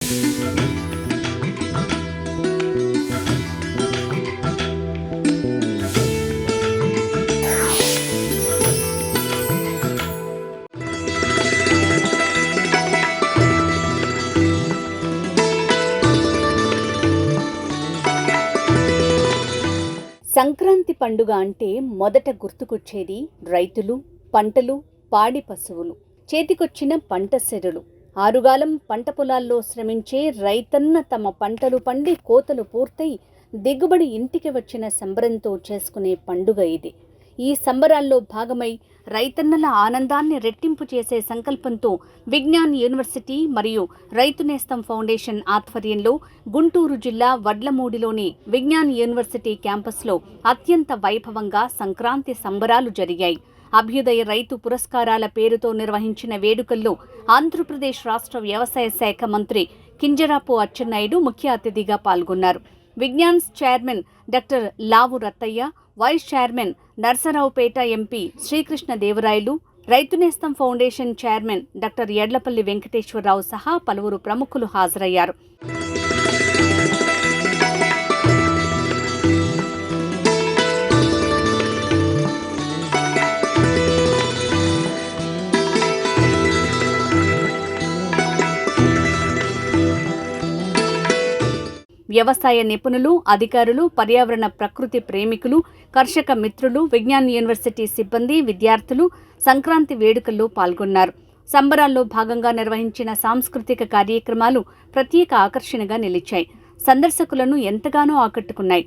సంక్రాంతి పండుగ అంటే మొదట గుర్తుకొచ్చేది రైతులు, పంటలు, పాడి పశువులు, చేతికొచ్చిన పంట సెరులు. ఆరుగాలం పంట పొలాల్లో శ్రమించే రైతన్న తమ పంటలు పండి కోతలు పూర్తయి దిగుబడి ఇంటికి వచ్చిన సంబరంతో చేసుకునే పండుగ ఇది. ఈ సంబరాల్లో భాగమై రైతన్నల ఆనందాన్ని రెట్టింపు చేసే సంకల్పంతో విజ్ఞాన్ యూనివర్సిటీ మరియు రైతు నేస్తం ఫౌండేషన్ ఆధ్వర్యంలో గుంటూరు జిల్లా వడ్లమూడిలోని విజ్ఞాన్ యూనివర్సిటీ క్యాంపస్లో అత్యంత వైభవంగా సంక్రాంతి సంబరాలు జరిగాయి. అభ్యుదయ రైతు పురస్కారాల పేరుతో నిర్వహించిన వేడుకల్లో ఆంధ్రప్రదేశ్ రాష్ట్ర వ్యవసాయ శాఖ మంత్రి కింజరాపు అచ్చెన్నాయుడు ముఖ్య అతిథిగా పాల్గొన్నారు. Vignan's chairman doctor Lavu Rattaiah, vice chairman Narasaraopet MP Srikrishna Devarayalu, Rythu Nestham foundation chairman doctor Yadlapalli Venkateswararao సహా పలువురు ప్రముఖులు హాజరయ్యారు. వ్యవసాయ నిపుణులు, అధికారులు, పర్యావరణ ప్రకృతి ప్రేమికులు, కర్షక మిత్రులు, విజ్ఞాన్ యూనివర్సిటీ సిబ్బంది, విద్యార్థులు సంక్రాంతి వేడుకల్లో పాల్గొన్నారు. సంబరాల్లో భాగంగా నిర్వహించిన సాంస్కృతిక కార్యక్రమాలు ప్రత్యేక ఆకర్షణగా నిలిచాయి. సందర్శకులను ఎంతగానో ఆకట్టుకున్నాయి.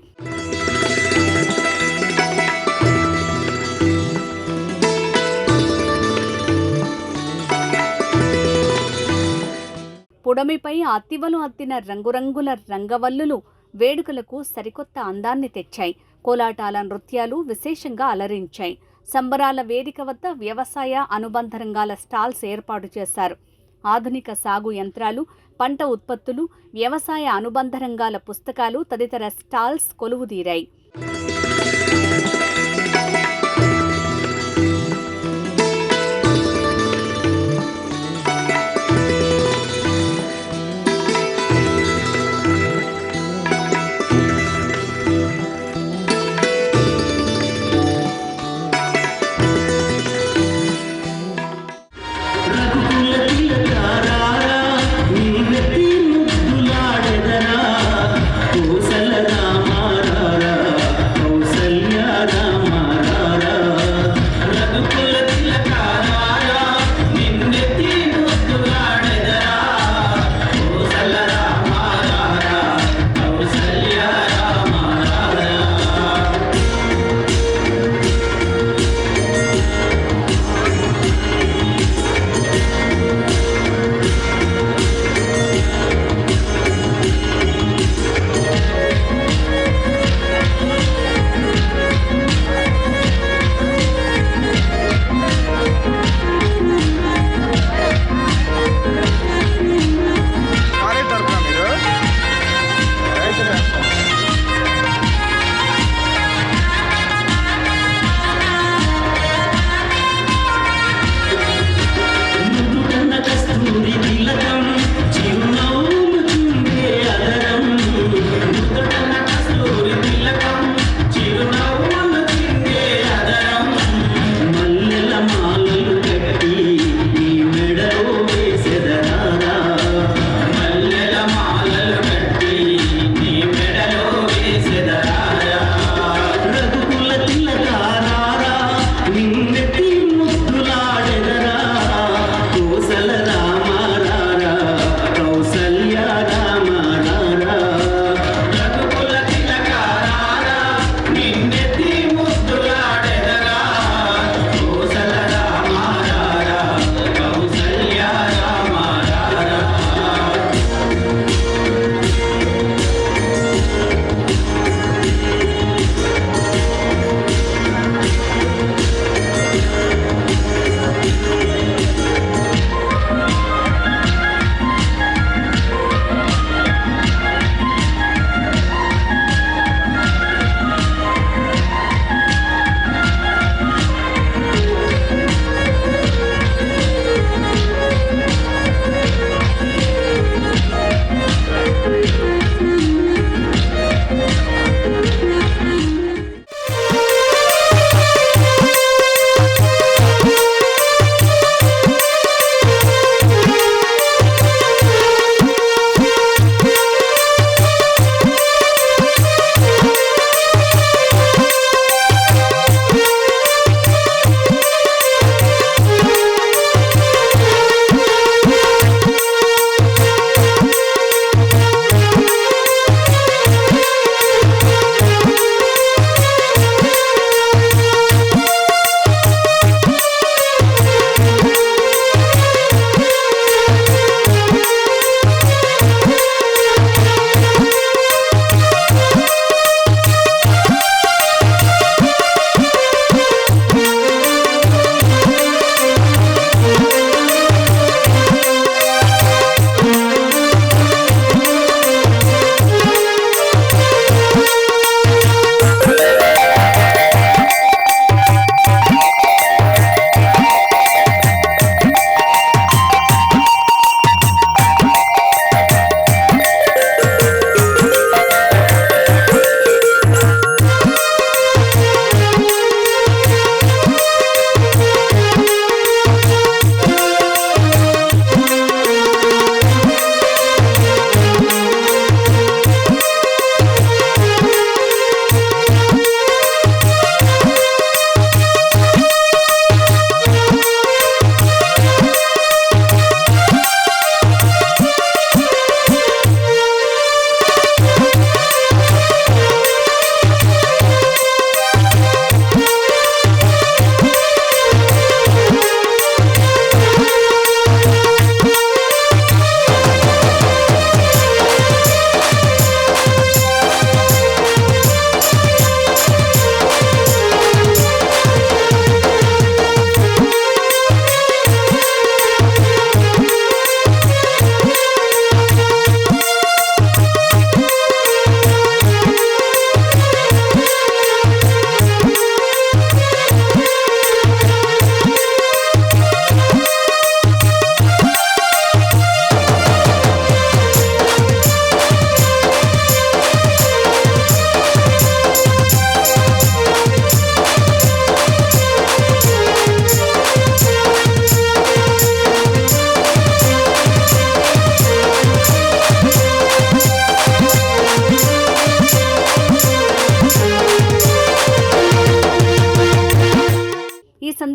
పుడమిపై అతివలు అత్తిన రంగురంగుల రంగవల్లులు వేడుకలకు సరికొత్త అందాన్ని తెచ్చాయి. కోలాటాల నృత్యాలు విశేషంగా అలరించాయి. సంబరాల వేదిక వద్ద వ్యవసాయ అనుబంధ రంగాల స్టాల్స్ ఏర్పాటు చేశారు. ఆధునిక సాగు యంత్రాలు, పంట ఉత్పత్తులు, వ్యవసాయ అనుబంధ రంగాల పుస్తకాలు తదితర స్టాల్స్ కొలువుదీరాయి.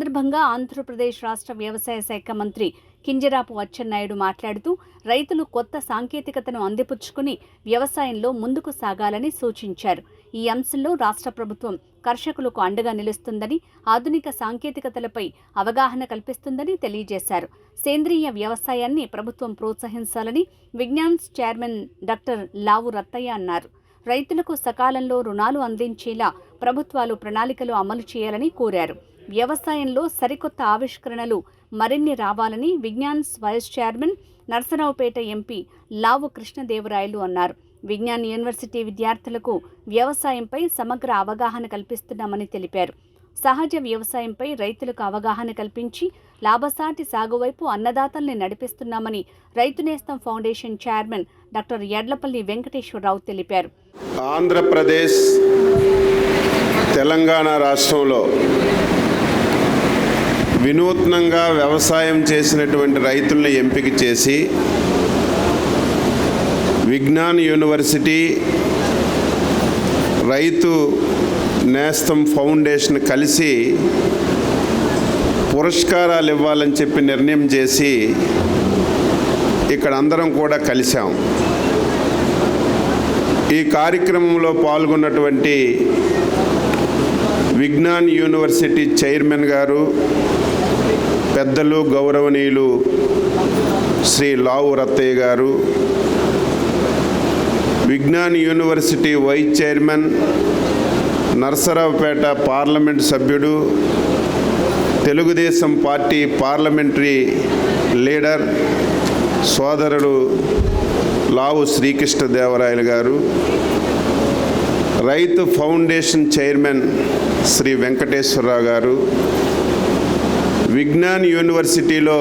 సందర్భంగా ఆంధ్రప్రదేశ్ రాష్ట్ర వ్యవసాయ శాఖ మంత్రి కింజరాపు అచ్చెన్నాయుడు మాట్లాడుతూ రైతులు కొత్త సాంకేతికతను అందిపుచ్చుకుని వ్యవసాయంలో ముందుకు సాగాలని సూచించారు. ఈ అంశంలో రాష్ట్ర ప్రభుత్వం కర్షకులకు అండగా నిలుస్తుందని, ఆధునిక సాంకేతికతలపై అవగాహన కల్పిస్తుందని తెలియజేశారు. సేంద్రీయ వ్యవసాయాన్ని ప్రభుత్వం ప్రోత్సహించాలని విజ్ఞాన్స్ చైర్మన్ డాక్టర్ లావు రత్తయ్య అన్నారు. రైతులకు సకాలంలో రుణాలు అందించేలా ప్రభుత్వాలు ప్రణాళికలు అమలు చేయాలని కోరారు. వ్యవసాయంలో సరికొత్త ఆవిష్కరణలు మరిన్ని రావాలని Vignan's vice chairman Narasaraopet MP Lavu Krishnadevarayalu అన్నారు. విజ్ఞాన్ యూనివర్సిటీ విద్యార్థులకు వ్యవసాయంపై సమగ్ర అవగాహన కల్పిస్తున్నామని తెలిపారు. సహజ వ్యవసాయంపై రైతులకు అవగాహన కల్పించి లాభసాటి సాగువైపు అన్నదాతల్ని నడిపిస్తున్నామని Rythu Nestham foundation chairman doctor Yadlapalli Venkateswara Rao తెలిపారు. ఆంధ్రప్రదేశ్, తెలంగాణ రాష్ట్రంలో వినూత్నంగా వ్యవసాయం చేసినటువంటి రైతుల్ని ఎంపిక చేసి విజ్ఞాన్ యూనివర్సిటీ, రైతు నేస్తం ఫౌండేషన్ కలిసి పురస్కారాలు ఇవ్వాలని చెప్పి నిర్ణయం చేసి ఇక్కడ అందరం కూడా కలిసాం. ఈ కార్యక్రమంలో పాల్గొన్నటువంటి విజ్ఞాన్ యూనివర్సిటీ చైర్మన్ గారు, పెద్దలు గౌరవనీయులు Shri Lavu Rattaiah garu, Vignan university vice chairman, Narasaraopet parliament సభ్యుడు, తెలుగుదేశం పార్టీ పార్లమెంటరీ లీడర్ సోదరుడు లావు శ్రీకృష్ణదేవరాయలు గారు, రైతు ఫౌండేషన్ చైర్మన్ శ్రీ వెంకటేశ్వరరావు గారు, విజ్ఞాన్ యూనివర్సిటీలో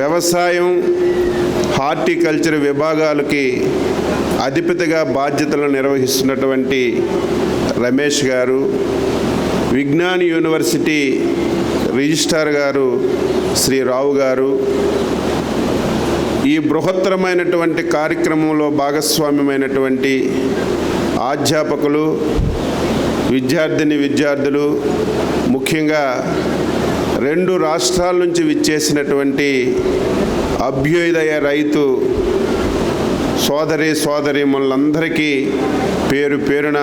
వ్యవసాయం, హార్టికల్చర్ విభాగాలకి అధిపతిగా బాధ్యతలు నిర్వహిస్తున్నటువంటి రమేష్ గారు, విజ్ఞాన్ యూనివర్సిటీ రిజిస్ట్రార్ గారు శ్రీ రావు గారు, ఈ బృహత్తరమైనటువంటి కార్యక్రమంలో భాగస్వామ్యమైనటువంటి అధ్యాపకులు, విద్యార్థులు, ముఖ్యంగా 2 రాష్ట్రాల నుంచి విచ్చేసినటువంటి అభ్యుదయ రైతు సోదరీమణులందరికీ పేరు పేరున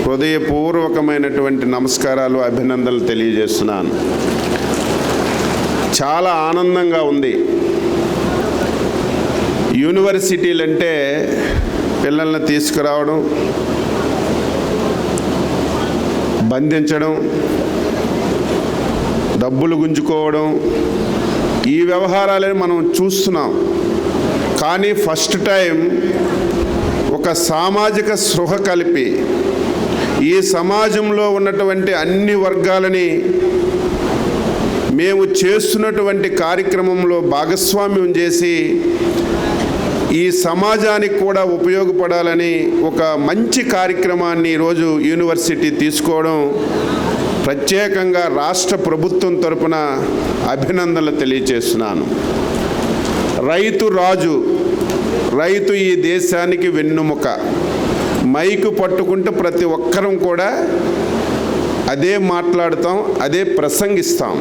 హృదయపూర్వకమైనటువంటి నమస్కారాలు, అభినందనలు తెలియజేస్తున్నాను. చాలా ఆనందంగా ఉంది. యూనివర్సిటీలు అంటే పిల్లల్ని తీసుకురావడం, బంధించడం, డబ్బులు గుంజుకోవడం, ఈ వ్యవహారాలని మనం చూస్తున్నాం. కానీ ఫస్ట్ టైం ఒక సామాజిక స్పృహ కలిపి ఈ సమాజంలో ఉన్నటువంటి అన్ని వర్గాలని మేము చేస్తున్నటువంటి కార్యక్రమంలో భాగస్వామ్యం చేసి ఈ సమాజానికి కూడా ఉపయోగపడాలని ఒక మంచి కార్యక్రమాన్ని ఈరోజు యూనివర్సిటీ తీసుకోవడం ప్రత్యేకంగా రాష్ట్ర ప్రభుత్వం తరపున అభినందనలు తెలియజేస్తున్నాను. రైతు రాజు, రైతు ఈ దేశానికి వెన్నుముక. మైకు పట్టుకుంటూ ప్రతి ఒక్కరం కూడా అదే మాట్లాడుతాం, అదే ప్రసంగిస్తాం.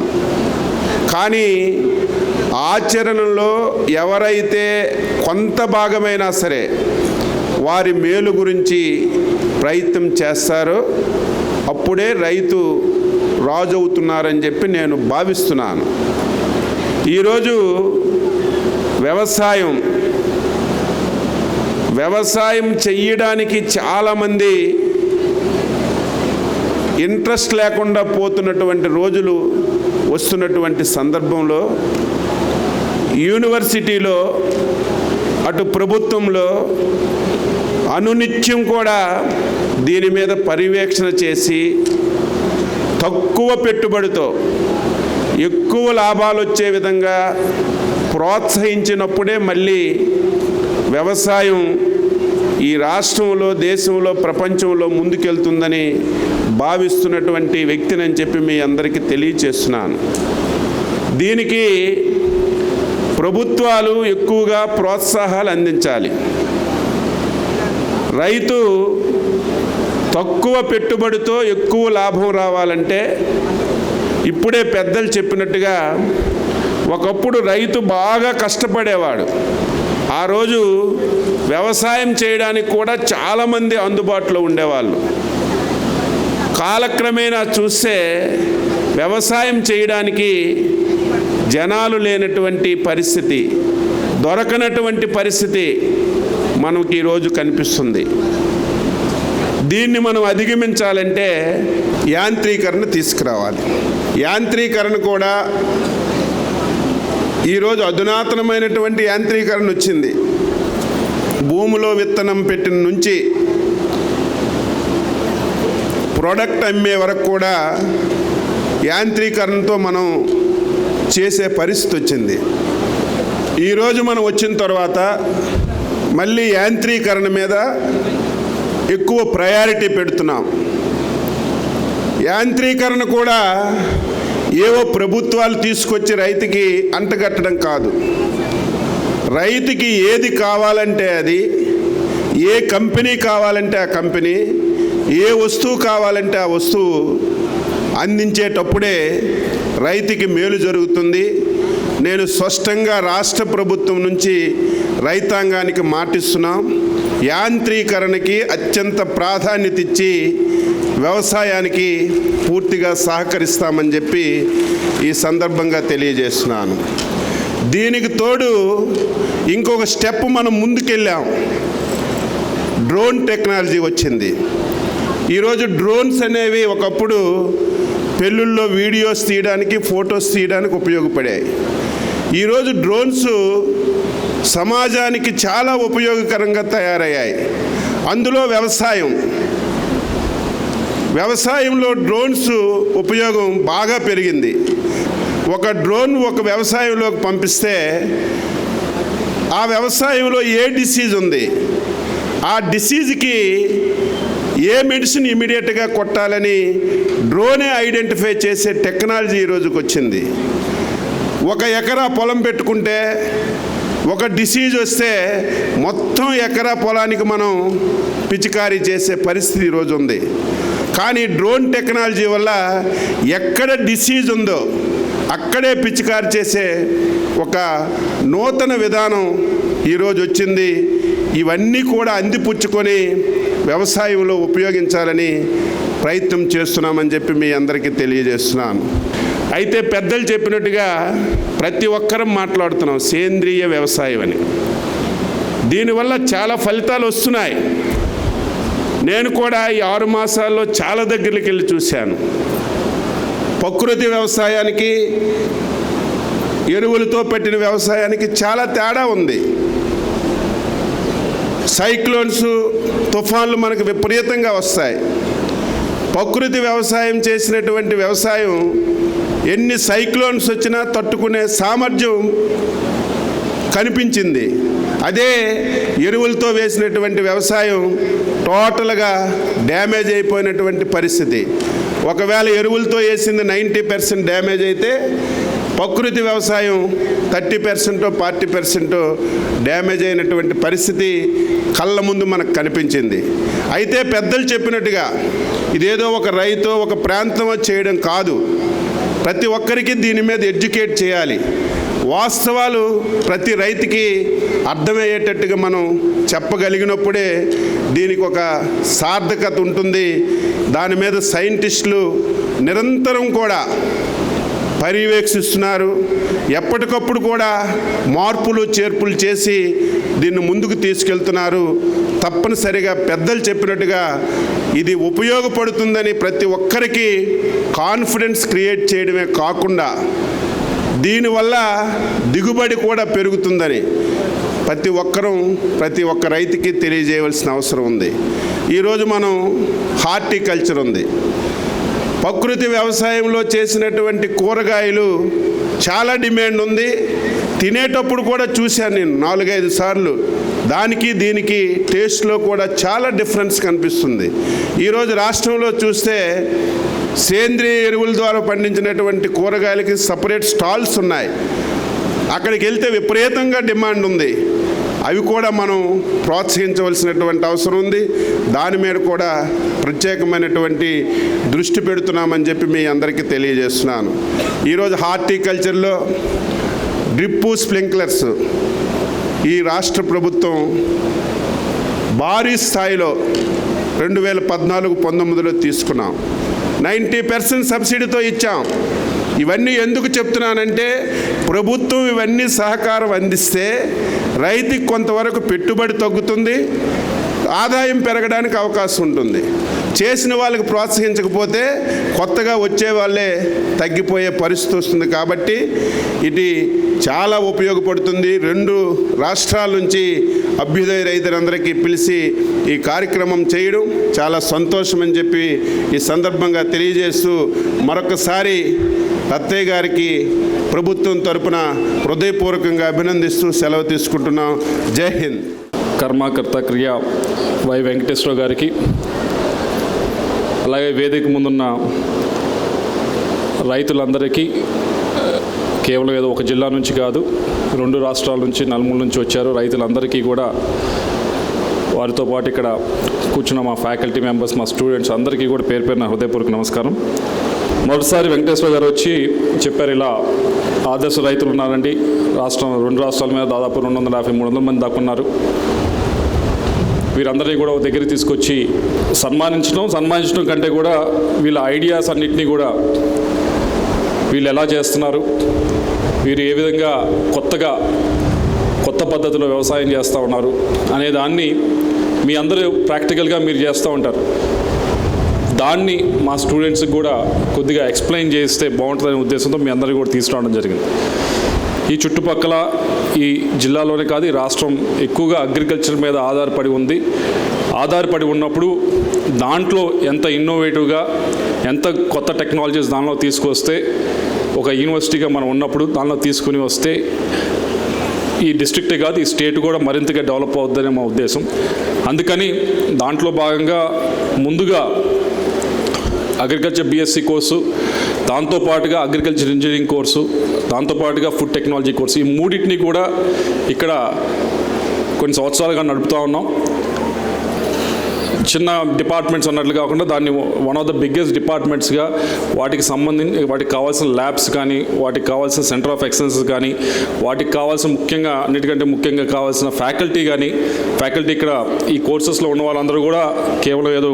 కానీ ఆచరణలో ఎవరైతే కొంత భాగమైనా సరే వారి మేలు గురించి ప్రయత్నం చేస్తారో అప్పుడే రైతు రాజు అవుతున్నారని చెప్పి నేను భావిస్తున్నాను. ఈరోజు వ్యవసాయం చెయ్యడానికి చాలామంది ఇంట్రెస్ట్ లేకుండా పోతున్నటువంటి రోజులు వస్తున్నటువంటి సందర్భంలో యూనివర్సిటీలో అటు ప్రభుత్వంలో అనునిత్యం కూడా దీని మీద పర్యవేక్షణ చేసి తక్కువ పెట్టుబడితో ఎక్కువ లాభాలు వచ్చే విధంగా ప్రోత్సహించినప్పుడే మళ్ళీ వ్యవసాయం ఈ రాష్ట్రంలో, దేశంలో, ప్రపంచంలో ముందుకెళ్తుందని భావిస్తున్నటువంటి వ్యక్తిని చెప్పి మీ అందరికీ తెలియచేస్తున్నాను. దీనికి ప్రభుత్వాలు ఎక్కువగా ప్రోత్సాహాలు అందించాలి. రైతు తక్కువ పెట్టుబడితో ఎక్కువ లాభం రావాలంటే ఇప్పుడే పెద్దలు చెప్పినట్టుగా ఒకప్పుడు రైతు బాగా కష్టపడేవాడు. ఆ రోజు వ్యవసాయం చేయడానికి కూడా చాలామంది అందుబాటులో ఉండేవాళ్ళు. కాలక్రమేణా చూస్తే వ్యవసాయం చేయడానికి జనాలు లేనటువంటి పరిస్థితి, దొరకనటువంటి పరిస్థితి మనకి ఈరోజు కనిపిస్తుంది. దీన్ని మనం అధిగమించాలంటే యాంత్రీకరణ తీసుకురావాలి. యాంత్రీకరణ కూడా ఈరోజు అధునాతనమైనటువంటి యాంత్రీకరణ వచ్చింది. భూమిలో విత్తనం పెట్టిన నుంచి ప్రోడక్ట్ అమ్మే వరకు కూడా యాంత్రీకరణతో మనం చేసే పరిస్థితి వచ్చింది. ఈరోజు మనం వచ్చిన తర్వాత మళ్ళీ యాంత్రీకరణ మీద ఎక్కువ ప్రయారిటీ పెడుతున్నాం. యాంత్రీకరణ కూడా ఏవో ప్రభుత్వాలు తీసుకొచ్చి రైతుకి అంటగట్టడం కాదు. రైతుకి ఏది కావాలంటే అది, ఏ కంపెనీ కావాలంటే ఆ కంపెనీ, ఏ వస్తువు కావాలంటే ఆ వస్తువు అందించేటప్పుడే రైతుకి మేలు జరుగుతుంది. నేను స్పష్టంగా రాష్ట్ర ప్రభుత్వం నుంచి రైతాంగానికి మాటిస్తున్నాం. యాంత్రీకరణకి అత్యంత ప్రాధాన్యత ఇచ్చి వ్యవసాయానికి పూర్తిగా సహకరిస్తామని చెప్పి ఈ సందర్భంగా తెలియజేస్తున్నాను. దీనికి తోడు ఇంకొక స్టెప్ మనం ముందుకెళ్ళాం. డ్రోన్ టెక్నాలజీ వచ్చింది. ఈరోజు డ్రోన్స్ అనేవి ఒకప్పుడు పెళ్ళిళ్ళలో వీడియోస్ తీయడానికి, ఫొటోస్ తీయడానికి ఉపయోగపడాయి. ఈరోజు డ్రోన్స్ సమాజానికి చాలా ఉపయోగకరంగా తయారయ్యాయి. అందులో వ్యవసాయంలో డ్రోన్స్ ఉపయోగం బాగా పెరిగింది. ఒక డ్రోన్ ఒక వ్యవసాయంలోకి పంపిస్తే ఆ వ్యవసాయంలో ఏ డిసీజ్ ఉంది, ఆ డిసీజ్కి ఏ మెడిసిన్ ఇమీడియట్గా కొట్టాలని డ్రోనే ఐడెంటిఫై చేసే టెక్నాలజీ ఈరోజుకి వచ్చింది. ఒక ఎకరా పొలం పెట్టుకుంటే ఒక డిసీజ్ వస్తే మొత్తం ఎకరా పొలానికి మనం పిచికారీ చేసే పరిస్థితి ఈరోజు ఉంది. కానీ డ్రోన్ టెక్నాలజీ వల్ల ఎక్కడ డిసీజ్ ఉందో అక్కడే పిచికారీ చేసే ఒక నూతన విధానం ఈరోజు వచ్చింది. ఇవన్నీ కూడా అందిపుచ్చుకొని వ్యవసాయంలో ఉపయోగించాలని ప్రయత్నం చేస్తున్నామని చెప్పి మీ అందరికీ తెలియజేస్తున్నాను. అయితే పెద్దలు చెప్పినట్టుగా ప్రతి ఒక్కరం మాట్లాడుతున్నాం సేంద్రియ వ్యవసాయం అని. దీనివల్ల చాలా ఫలితాలు వస్తున్నాయి. నేను కూడా ఈ 6 మాసాల్లో చాలా దగ్గరికి వెళ్ళి చూశాను. ప్రకృతి వ్యవసాయానికి, ఎరువులతో పెట్టిన వ్యవసాయానికి చాలా తేడా ఉంది. సైక్లోన్స్, తుఫాన్లు మనకు విపరీతంగా వస్తాయి. ప్రకృతి వ్యవసాయం చేసినటువంటి వ్యవసాయం ఎన్ని సైక్లోన్స్ వచ్చినా తట్టుకునే సామర్థ్యం కనిపించింది. అదే ఎరువులతో వేసినటువంటి వ్యవసాయం టోటల్గా డ్యామేజ్ అయిపోయినటువంటి పరిస్థితి. ఒకవేళ ఎరువులతో వేసింది 90% డ్యామేజ్ అయితే ప్రకృతి వ్యవసాయం 30% 40% డ్యామేజ్ అయినటువంటి పరిస్థితి కళ్ళ ముందు మనకు కనిపించింది. అయితే పెద్దలు చెప్పినట్టుగా ఇదేదో ఒక రైతు ఒక ప్రాంతమో చేయడం కాదు. ప్రతి ఒక్కరికి దీని మీద ఎడ్యుకేట్ చేయాలి. వాస్తవాలు ప్రతి రైతుకి అర్థమయ్యేటట్టుగా మనం చెప్పగలిగినప్పుడే దీనికి ఒక సార్థకత ఉంటుంది. దాని మీద సైంటిస్టులు నిరంతరం కూడా పర్యవేక్షిస్తున్నారు. ఎప్పటికప్పుడు కూడా మార్పులు చేర్పులు చేసి దీన్ని ముందుకు తీసుకెళ్తున్నారు. తప్పనిసరిగా పెద్దలు చెప్పినట్టుగా ఇది ఉపయోగపడుతుందని ప్రతి ఒక్కరికి కాన్ఫిడెన్స్ క్రియేట్ చేయడమే కాకుండా దీనివల్ల దిగుబడి కూడా పెరుగుతుందని ప్రతి ఒక్క రైతుకి తెలియజేయవలసిన అవసరం ఉంది. ఈరోజు మనం హార్టికల్చర్ ఉంది. ప్రకృతి వ్యవసాయంలో చేసినటువంటి కూరగాయలు చాలా డిమాండ్ ఉంది. తినేటప్పుడు కూడా చూశాను నేను 4-5 సార్లు. దానికి దీనికి టేస్ట్లో కూడా చాలా డిఫరెన్స్ కనిపిస్తుంది. ఈరోజు రాష్ట్రంలో చూస్తే సేంద్రియ ఎరువుల ద్వారా పండించినటువంటి కూరగాయలకి సపరేట్ స్టాల్స్ ఉన్నాయి. అక్కడికి వెళ్తే విపరీతంగా డిమాండ్ ఉంది. అవి కూడా మనం ప్రోత్సహించవలసినటువంటి అవసరం ఉంది. దాని మీద కూడా ప్రత్యేకమైనటువంటి దృష్టి పెడుతున్నామని చెప్పి మీ అందరికీ తెలియజేస్తున్నాను. ఈరోజు హార్టికల్చర్లో డ్రిప్పు స్ప్రింక్లర్స్ ఈ రాష్ట్ర ప్రభుత్వం భారీ స్థాయిలో 2014-19లో తీసుకున్నాం. 90% సబ్సిడీతో ఇచ్చాం. ఇవన్నీ ఎందుకు చెప్తున్నానంటే ప్రభుత్వం ఇవన్నీ సహకారం అందిస్తే రైతుకి కొంతవరకు పెట్టుబడి తగ్గుతుంది, ఆదాయం పెరగడానికి అవకాశం ఉంటుంది. చేసిన వాళ్ళకి ప్రోత్సహించకపోతే కొత్తగా వచ్చే వాళ్ళే తగ్గిపోయే పరిస్థితి వస్తుంది. కాబట్టి ఇది చాలా ఉపయోగపడుతుంది. 2 రాష్ట్రాల నుంచి అభ్యుదయ రైతులందరికీ పిలిచి ఈ కార్యక్రమం చేయడం చాలా సంతోషం అని చెప్పి ఈ సందర్భంగా తెలియజేస్తూ మరొకసారి రత్తయ్య గారికి ప్రభుత్వం తరపున హృదయపూర్వకంగా అభినందిస్తూ సెలవు తీసుకుంటున్నాం. జై హింద్. కర్మకర్త క్రియ వై వెంకటేశ్వర గారికి, అలాగే వేదిక ముందున్న రైతులందరికీ, కేవలం ఏదో ఒక జిల్లా నుంచి కాదు 2 రాష్ట్రాల నుంచి నలుమూల నుంచి వచ్చారు రైతులందరికీ కూడా, వారితో పాటు ఇక్కడ కూర్చున్న మా ఫ్యాకల్టీ మెంబర్స్, మా స్టూడెంట్స్ అందరికీ కూడా పేరు పేరున హృదయపూర్వక నమస్కారం. మొదటిసారి వెంకటేశ్వర గారు వచ్చి చెప్పారు, ఇలా ఆదర్శ రైతులు ఉన్నారండి రాష్ట్రం, 2 రాష్ట్రాల మీద దాదాపు 250-300 మంది దాకా ఉన్నారు. వీరందరినీ కూడా దగ్గరికి తీసుకొచ్చి సన్మానించడం కంటే కూడా వీళ్ళ ఐడియాస్ అన్నింటినీ కూడా వీళ్ళు ఎలా చేస్తున్నారు, వీరు ఏ విధంగా కొత్త పద్ధతిలో వ్యవసాయం చేస్తూ ఉన్నారు అనే దాన్ని మీ అందరూ ప్రాక్టికల్గా మీరు చేస్తూ ఉంటారు. దాన్ని మా స్టూడెంట్స్కి కూడా కొద్దిగా ఎక్స్ప్లెయిన్ చేస్తే బాగుంటుందనే ఉద్దేశంతో మీ అందరికీ కూడా తీసుకురావడం జరిగింది. ఈ చుట్టుపక్కల ఈ జిల్లాలోనే కాదు, ఈ రాష్ట్రం ఎక్కువగా అగ్రికల్చర్ మీద ఆధారపడి ఉన్నప్పుడు దాంట్లో ఎంత ఇన్నోవేటివ్గా ఎంత కొత్త టెక్నాలజీస్ దానిలో తీసుకొస్తే, ఒక యూనివర్సిటీగా మనం ఉన్నప్పుడు దానిలో తీసుకుని వస్తే ఈ డిస్ట్రిక్టే కాదు ఈ స్టేట్ కూడా మరింతగా డెవలప్ అవుతుందనే మా ఉద్దేశం. అందుకని దాంట్లో భాగంగా ముందుగా అగ్రికల్చర్ బీఎస్సీ కోర్సు, దాంతోపాటుగా అగ్రికల్చర్ ఇంజనీరింగ్ కోర్సు, దాంతోపాటుగా ఫుడ్ టెక్నాలజీ కోర్సు, ఈ మూడింటిని కూడా ఇక్కడ కొన్ని సంవత్సరాలుగా నడుపుతూ ఉన్నాం. చిన్న డిపార్ట్మెంట్స్ అన్నట్లు కాకుండా దాన్ని వన్ ఆఫ్ ద బిగ్గెస్ట్ డిపార్ట్మెంట్స్గా వాటికి కావాల్సిన ల్యాబ్స్ కానీ, వాటికి కావాల్సిన సెంటర్ ఆఫ్ ఎక్సలెన్స్ కానీ, వాటికి కావాల్సిన అన్నిటికంటే ముఖ్యంగా కావాల్సిన ఫ్యాకల్టీ ఇక్కడ ఈ కోర్సెస్లో ఉన్న వాళ్ళందరూ కూడా కేవలం ఏదో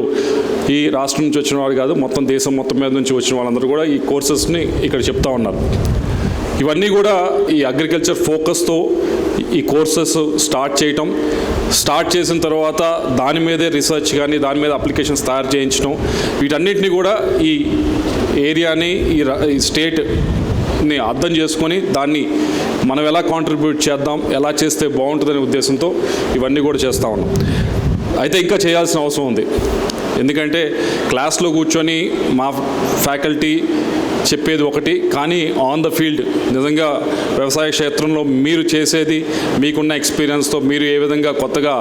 ఈ రాష్ట్రం నుంచి వచ్చిన వాళ్ళు కాదు, మొత్తం దేశం మొత్తం మీద నుంచి వచ్చిన వాళ్ళందరూ కూడా ఈ కోర్సెస్ని ఇక్కడ చెప్తా ఉన్నారు. ఇవన్నీ కూడా ఈ అగ్రికల్చర్ ఫోకస్తో ఈ కోర్సెస్ స్టార్ట్ చేసిన తర్వాత దాని మీదే రీసెర్చ్ కానీ దాని మీద అప్లికేషన్స్ తయారు చేయించడం, వీటన్నిటిని కూడా ఈ ఏరియాని ఈ స్టేట్ని అర్థం చేసుకొని దాన్ని మనం ఎలా కాంట్రిబ్యూట్ చేద్దాం, ఎలా చేస్తే బాగుంటుందనే ఉద్దేశంతో ఇవన్నీ కూడా చేస్తూ ఉన్నాం. అయితే ఇంకా చేయాల్సిన అవసరం ఉంది. ఎందుకంటే క్లాస్లో కూర్చొని మా ఫ్యాకల్టీ చెప్పేది ఒకటి, కానీ ఆన్ ద ఫీల్డ్ నిజంగా వ్యవసాయ క్షేత్రంలో మీరు చేసేది, మీకున్న ఎక్స్పీరియన్స్తో మీరు ఏ విధంగా కొత్తగా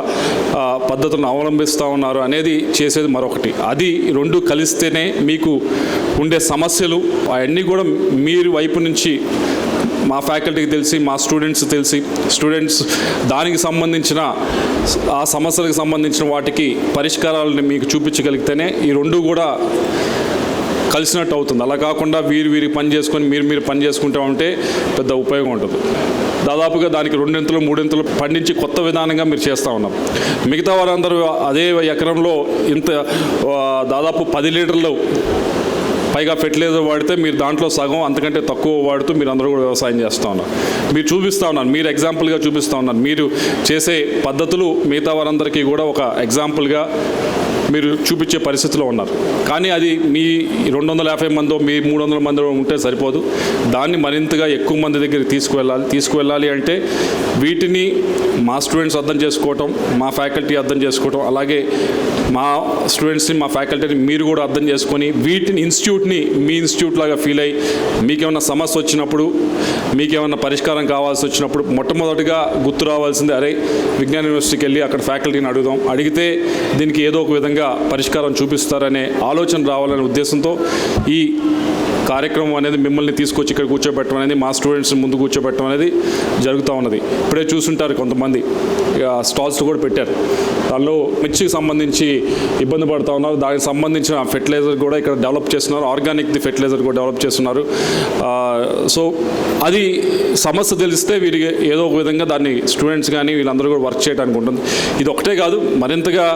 పద్ధతులను అవలంబిస్తూ ఉన్నారు అనేది చేసేది మరొకటి. అది 2 కలిస్తేనే మీకు ఉండే సమస్యలు అవన్నీ కూడా మీరు వైపు నుంచి మా ఫ్యాకల్టీకి తెలిసి, మా స్టూడెంట్స్ దానికి సంబంధించిన ఆ సమస్యలకు సంబంధించిన వాటికి పరిష్కారాలను మీకు చూపించగలిగితేనే ఈ 2 కూడా కలిసినట్టు అవుతుంది. అలా కాకుండా వీరి పని చేసుకొని మీరు పని చేసుకుంటా ఉంటే పెద్ద ఉపయోగం ఉంటుంది. దాదాపుగా దానికి 2 3 పండించి కొత్త విధానంగా మీరు చేస్తూ ఉన్నారు. మిగతా వారందరూ అదే ఎకరంలో దాదాపు 10 లీటర్లు పైగా ఫెర్టిలైజర్ వాడితే మీరు దాంట్లో సగం అంతకంటే తక్కువ వాడుతూ మీరు అందరూ కూడా వ్యవసాయం చేస్తూ ఉన్నారు. మీరు చూపిస్తూ ఉన్నారు, మీరు ఎగ్జాంపుల్గా చూపిస్తూ ఉన్నారు. మీరు చేసే పద్ధతులు మిగతా వారందరికీ కూడా ఒక ఎగ్జాంపుల్గా మీరు చూపించే పరిస్థితిలో ఉన్నారు. కానీ అది మీ 250 మందో మీ 300 మందో ఉంటే సరిపోదు. దాన్ని మరింతగా ఎక్కువ మంది దగ్గరికి తీసుకువెళ్ళాలి అంటే వీటిని మా స్టూడెంట్స్ అర్థం చేసుకోవటం, మా ఫ్యాకల్టీ అర్థం చేసుకోవటం, అలాగే మా స్టూడెంట్స్ని మా ఫ్యాకల్టీని మీరు కూడా అర్థం చేసుకొని వీటిని ఇన్స్టిట్యూట్ని మీ ఇన్స్టిట్యూట్ లాగా ఫీల్ అయ్యి మీకేమన్నా సమస్య వచ్చినప్పుడు, మీకేమన్నా పరిష్కారం కావాల్సి వచ్చినప్పుడు మొట్టమొదటిగా గుర్తు రావాల్సింది, అరే విజ్ఞాన యూనివర్సిటీకి వెళ్ళి అక్కడ ఫ్యాకల్టీని అడుగుదాం, అడిగితే దీనికి ఏదో ఒక విధంగా విధంగా పరిష్కారం చూపిస్తారనే ఆలోచన రావాలనే ఉద్దేశంతో ఈ కార్యక్రమం అనేది మిమ్మల్ని తీసుకొచ్చి ఇక్కడ కూర్చోబెట్టడం అనేది మా స్టూడెంట్స్ ముందు కూర్చోబెట్టడం అనేది జరుగుతూ ఉన్నది. ఇప్పుడే చూస్తుంటారు కొంతమంది స్టాల్స్ కూడా పెట్టారు. దానిలో మిర్చికి సంబంధించి ఇబ్బంది పడుతూ ఉన్నారు. దానికి సంబంధించిన ఫెర్టిలైజర్ కూడా ఇక్కడ డెవలప్ చేస్తున్నారు. ఆర్గానిక్ది ఫెర్టిలైజర్ కూడా డెవలప్ చేస్తున్నారు. సో అది సమస్య తెలిస్తే వీరికి ఏదో ఒక విధంగా దాన్ని స్టూడెంట్స్ కానీ వీళ్ళందరూ కూడా వర్క్ చేయడానికి ఉంటుంది. ఇది ఒకటే కాదు, మరింతగా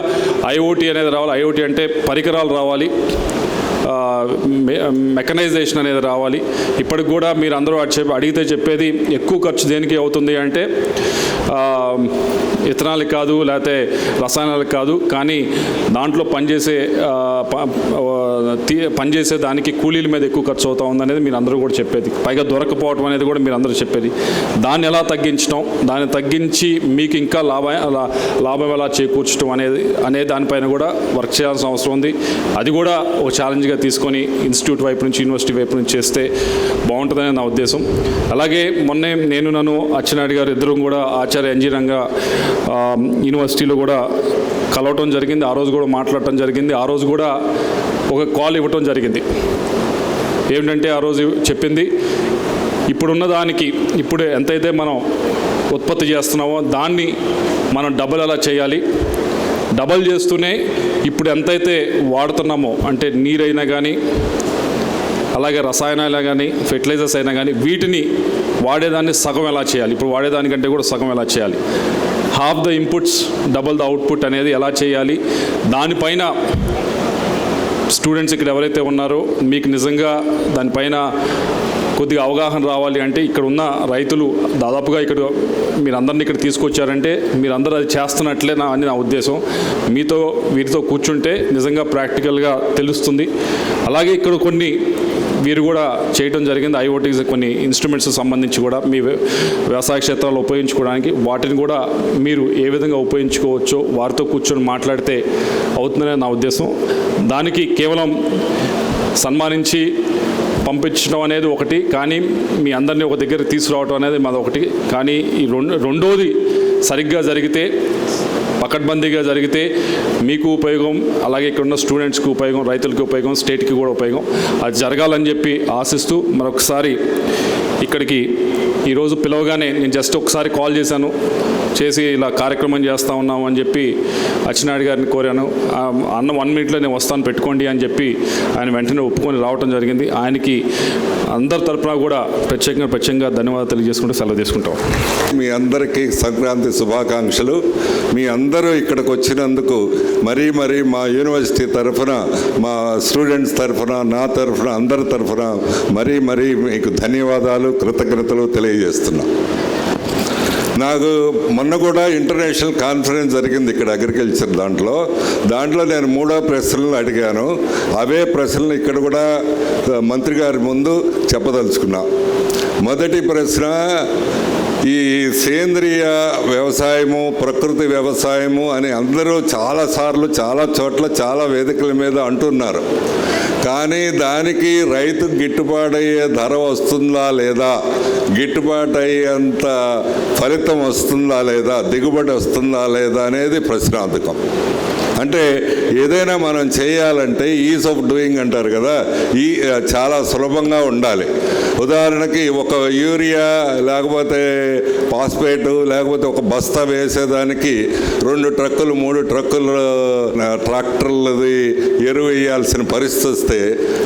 ఐఓటీ అనేది రావాలి. ఐఓటీ అంటే పరికరాలు రావాలి, మెకనైజేషన్ అనేది రావాలి. ఇప్పటికి కూడా మీరు అందరూ అడిగితే చెప్పేది ఎక్కువ ఖర్చు దేనికి అవుతుంది అంటే ఇథనాల్కి కాదు, లేకపోతే రసాయనాలకు కాదు, కానీ దాంట్లో పనిచేసే దానికి కూలీల మీద ఎక్కువ ఖర్చు అవుతా ఉంది అనేది మీరు అందరూ కూడా చెప్పేది. పైగా దొరకపోవడం అనేది కూడా మీరు అందరూ చెప్పేది. దాన్ని ఎలా తగ్గించడం, దాన్ని తగ్గించి మీకు ఇంకా లాభం ఎలా చేకూర్చడం అనే దానిపైన కూడా వర్క్ చేయాల్సిన అవసరం ఉంది. అది కూడా ఒక ఛాలెంజ్గా తీసుకొని ఇన్స్టిట్యూట్ వైపు నుంచి, యూనివర్సిటీ వైపు నుంచి చేస్తే బాగుంటుందని నా ఉద్దేశం. అలాగే మొన్నే నన్ను అచ్చెన్నాయుడు గారు ఇద్దరం కూడా ఆచార్య ఎన్జీ రంగా యూనివర్సిటీలో కూడా కలవటం జరిగింది. ఆ రోజు కూడా మాట్లాడటం జరిగింది. ఆ రోజు కూడా ఒక కాల్ ఇవ్వటం జరిగింది. ఏమిటంటే ఆ రోజు చెప్పింది, ఇప్పుడున్న దానికి ఇప్పుడు ఎంతైతే మనం ఉత్పత్తి చేస్తున్నామో దాన్ని మనం డబుల్ ఎలా చేయాలి, డబల్ చేస్తూనే ఇప్పుడు ఎంతైతే వాడుతున్నామో అంటే నీరైనా కానీ, అలాగే రసాయనాలు కానీ, ఫెర్టిలైజర్స్ అయినా కానీ, వీటిని వాడేదాన్ని సగం ఎలా చేయాలి, ఇప్పుడు వాడేదానికంటే కూడా సగం ఎలా చేయాలి, half the inputs double the output అనేది ఎలా చేయాలి, దానిపైన స్టూడెంట్స్ ఇక్కడ ఎవరైతే ఉన్నారో మీకు నిజంగా దానిపైన కొద్దిగా అవగాహన రావాలి అంటే ఇక్కడ ఉన్న రైతులు దాదాపుగా ఇక్కడ మీరందరినీ ఇక్కడ తీసుకొచ్చారంటే మీరందరూ అది చేస్తున్నట్లే అని నా ఉద్దేశం. వీరితో కూర్చుంటే నిజంగా ప్రాక్టికల్గా తెలుస్తుంది. అలాగే ఇక్కడ కొన్ని వీరు కూడా చేయడం జరిగింది. ఐఓటీస్ కొన్ని ఇన్స్ట్రుమెంట్స్ సంబంధించి కూడా మీ వ్యవసాయ క్షేత్రాల్లో ఉపయోగించుకోవడానికి వాటిని కూడా మీరు ఏ విధంగా ఉపయోగించుకోవచ్చో వారితో కూర్చొని మాట్లాడితే అవుతుందనే నా ఉద్దేశం. దానికి కేవలం సన్మానించి పంపించడం అనేది ఒకటి, కానీ మీ అందరినీ ఒక దగ్గర తీసుకురావడం అనేది మాది ఒకటి. కానీ ఈ రెండోది సరిగ్గా జరిగితే, పకడ్బందీగా జరిగితే మీకు ఉపయోగం, అలాగే ఇక్కడ ఉన్న స్టూడెంట్స్కి ఉపయోగం, రైతులకి ఉపయోగం, స్టేట్కి కూడా ఉపయోగం. అది జరగాలని చెప్పి ఆశిస్తూ మరొకసారి ఇక్కడికి ఈరోజు పిలవగానే నేను జస్ట్ ఒకసారి కాల్ చేసి ఇలా కార్యక్రమం చేస్తూ ఉన్నాము అని చెప్పి అచ్చెన్నాయుడు గారిని కోరాను. అన్న 1 minute నేను వస్తాను పెట్టుకోండి అని చెప్పి ఆయన వెంటనే ఒప్పుకొని రావడం జరిగింది. ఆయనకి అందరి తరపున కూడా ప్రత్యేకంగా ధన్యవాదాలు తెలియజేసుకుంటూ సెలవు తీసుకుంటాం. మీ అందరికీ సంక్రాంతి శుభాకాంక్షలు. మీ అందరూ ఇక్కడికి వచ్చినందుకు మరీ మా యూనివర్సిటీ తరఫున, మా స్టూడెంట్స్ తరఫున, నా తరఫున, అందరి తరఫున మరీ మీకు ధన్యవాదాలు, కృతజ్ఞతలు తెలియజేస్తున్నా. నాకు మొన్న కూడా ఇంటర్నేషనల్ కాన్ఫరెన్స్ జరిగింది ఇక్కడ అగ్రికల్చర్ దాంట్లో నేను 3వ ప్రశ్నలు అడిగాను. అవే ప్రశ్నలు ఇక్కడ కూడా మంత్రి గారి ముందు చెప్పదలుచుకున్నా. మొదటి ప్రశ్న, ఈ సేంద్రియ వ్యవసాయము, ప్రకృతి వ్యవసాయము అని అందరూ చాలాసార్లు చాలా చోట్ల చాలా వేదికల మీద అంటున్నారు. కానీ దానికి రైతుకు గిట్టుబాటు అయ్యే ధర వస్తుందా లేదా, గిట్టుబాటు అయ్యేంత ఫలితం వస్తుందా లేదా, దిగుబడి వస్తుందా లేదా అనేది ప్రశ్నార్థకం. అంటే ఏదైనా మనం చేయాలంటే ఈజ్ ఆఫ్ డూయింగ్ అంటారు కదా, చాలా సులభంగా ఉండాలి. ఉదాహరణకి ఒక యూరియా లేకపోతే ఫాస్ఫేటు లేకపోతే ఒక బస్తా వేసేదానికి 2 ట్రక్కులు 3 ట్రక్కులు ట్రాక్టర్లది ఎరువు వేయాల్సిన పరిస్థితి వస్తే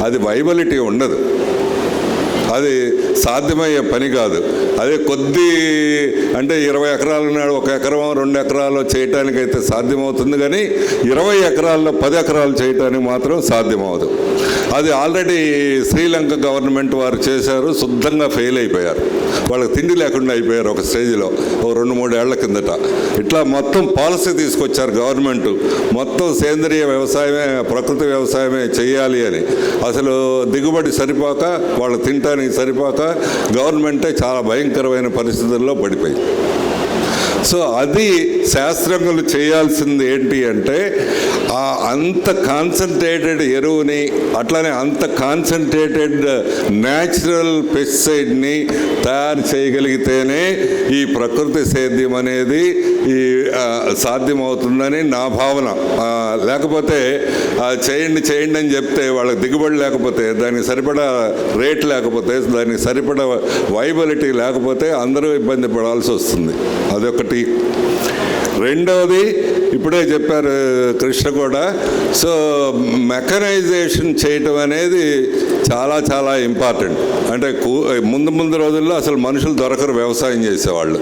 అది వైబిలిటీ ఉండదు, అది సాధ్యమయ్యే పని కాదు. అదే అంటే 20 ఎకరాలు ఉన్నాడు, 1 ఎకరం 2 ఎకరాలు చేయటానికైతే సాధ్యమవుతుంది, కానీ 20 ఎకరాల్లో 10 ఎకరాలు చేయటానికి మాత్రం సాధ్యమవుతుంది. అది ఆల్రెడీ శ్రీలంక గవర్నమెంట్ వారు చేశారు, శుద్ధంగా ఫెయిల్ అయిపోయారు. వాళ్ళకి తిండి లేకుండా అయిపోయారు ఒక స్టేజ్లో, ఒక 2-3 ఏళ్ల కిందట. ఇట్లా మొత్తం పాలసీ తీసుకొచ్చారు గవర్నమెంట్, మొత్తం సేంద్రియ వ్యవసాయమే, ప్రకృతి వ్యవసాయమే చేయాలి అని. అసలు దిగుబడి సరిపోక, వాళ్ళు తినటానికి సరిపోక గవర్నమెంటే చాలా భయంకరమైన పరిస్థితుల్లో పడిపోయింది. సో అది శాస్త్రజ్ఞులు చేయాల్సింది ఏంటి అంటే అంత కాన్సన్ట్రేటెడ్ ఎరువుని, అట్లనే అంత కాన్సన్ట్రేటెడ్ న్యాచురల్ పెస్టిసైడ్ని తయారు చేయగలిగితేనే ఈ ప్రకృతి సేద్యం అనేది సాధ్యమవుతుందని నా భావన. లేకపోతే చేయండి చేయండి అని చెప్తే వాళ్ళకి దిగుబడి లేకపోతే, దానికి సరిపడా రేట్ లేకపోతే, దానికి సరిపడా వైబిలిటీ లేకపోతే అందరూ ఇబ్బంది పడాల్సి వస్తుంది. అదొకటి. రెండవది ఇప్పుడే చెప్పారు కృష్ణ కూడా, సో మెకనైజేషన్ చేయటం అనేది చాలా చాలా ఇంపార్టెంట్. అంటే ముందు రోజుల్లో అసలు మనుషులు దొరకరు వ్యవసాయం చేసేవాళ్ళు.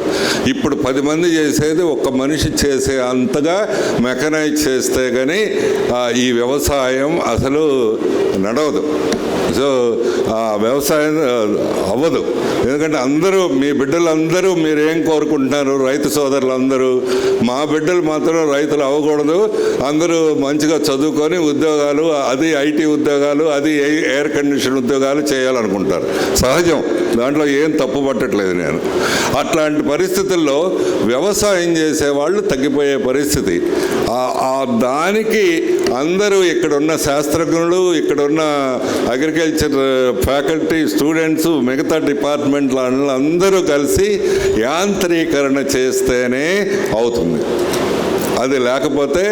ఇప్పుడు 10 మంది చేసేది ఒక్క మనిషి చేసే అంతగా మెకనైజ్ చేస్తే కానీ ఈ వ్యవసాయం అసలు నడవదు. సో వ్యవసాయం అవ్వదు. ఎందుకంటే అందరూ, మీ బిడ్డలందరూ మీరేం కోరుకుంటున్నారు, రైతు సోదరులందరూ, మా బిడ్డలు మాత్రం రైతులు అవ్వకూడదు, అందరూ మంచిగా చదువుకొని ఉద్యోగాలు, అది ఐటీ ఉద్యోగాలు, అది ఎయిర్ కండిషన్ ఉద్యోగాలు చేయాలనుకుంటారు. సహజం, దాంట్లో ఏం తప్పు పట్టట్లేదు నేను. అట్లాంటి పరిస్థితుల్లో వ్యవసాయం చేసేవాళ్ళు తగ్గిపోయే పరిస్థితి. దానికి అందరూ ఇక్కడున్న శాస్త్రజ్ఞులు, ఇక్కడున్న అగ్రికల్చర్ ఫ్యాకల్టీ, స్టూడెంట్స్, మిగతా డిపార్ట్మెంట్ల అందరూ కలిసి యాంత్రీకరణ చేస్తేనే అవుతుంది. అది లేకపోతే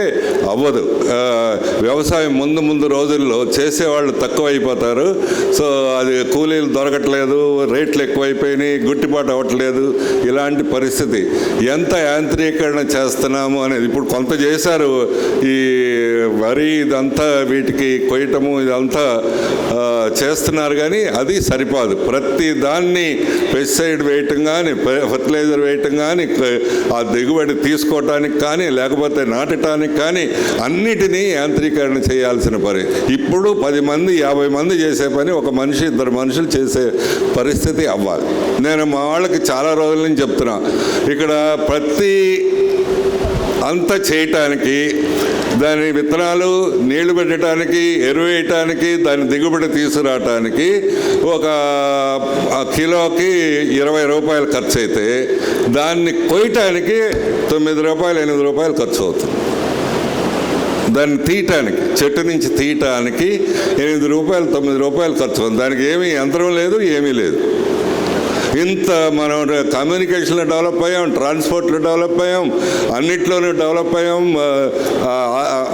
అవ్వదు. వ్యవసాయం ముందు రోజుల్లో చేసేవాళ్ళు తక్కువైపోతారు. సో అది కూలీలు దొరకట్లేదు, రేట్లు ఎక్కువైపోయినాయి, గిట్టుబాటు అవ్వట్లేదు. ఇలాంటి పరిస్థితి. ఎంత యాంత్రీకరణ చేస్తున్నాము అనేది ఇప్పుడు కొంత చేశారు. ఈ వరి ఇదంతా వీటికి కొయ్యటము ఇదంతా చేస్తున్నారు, కానీ అది సరిపోదు. ప్రతి దాన్ని పెస్టిసైడ్ వేయటం కానీ, ఫర్టిలైజర్ వేయటం కానీ, ఆ దిగుబడి తీసుకోవటానికి కానీ, లేకపోతే నాటడానికి కానీ అన్నిటినీ యాంత్రీకరణ చేయాల్సిన పని. ఇప్పుడు 10 మంది 50 మంది చేసే పని ఒక మనిషి 2 మనుషులు చేసే పరిస్థితి అవ్వాలి. నేను మా వాళ్ళకి చాలా రోజుల నుంచి చెప్తున్నా, ఇక్కడ ప్రతి అంతా చేయటానికి, దాని విత్తనాలు నీళ్లు పెట్టడానికి, ఎరువు వేయటానికి, దాని దిగుబడి తీసుకురావటానికి ఒక కిలోకి 20 రూపాయలు ఖర్చు అయితే, దాన్ని కొయ్యటానికి 9 రూపాయలు 8 రూపాయలు ఖర్చు అవుతుంది. దాన్ని తీయటానికి, చెట్టు నుంచి తీయటానికి 8 రూపాయలు 9 రూపాయలు ఖర్చు అవుతుంది. దానికి ఏమీ యంత్రం లేదు, ఏమీ లేదు. ఇంత మనం కమ్యూనికేషన్లో డెవలప్ అయ్యాం, ట్రాన్స్పోర్ట్లో డెవలప్ అయ్యాం, అన్నిట్లోనూ డెవలప్ అయ్యాం,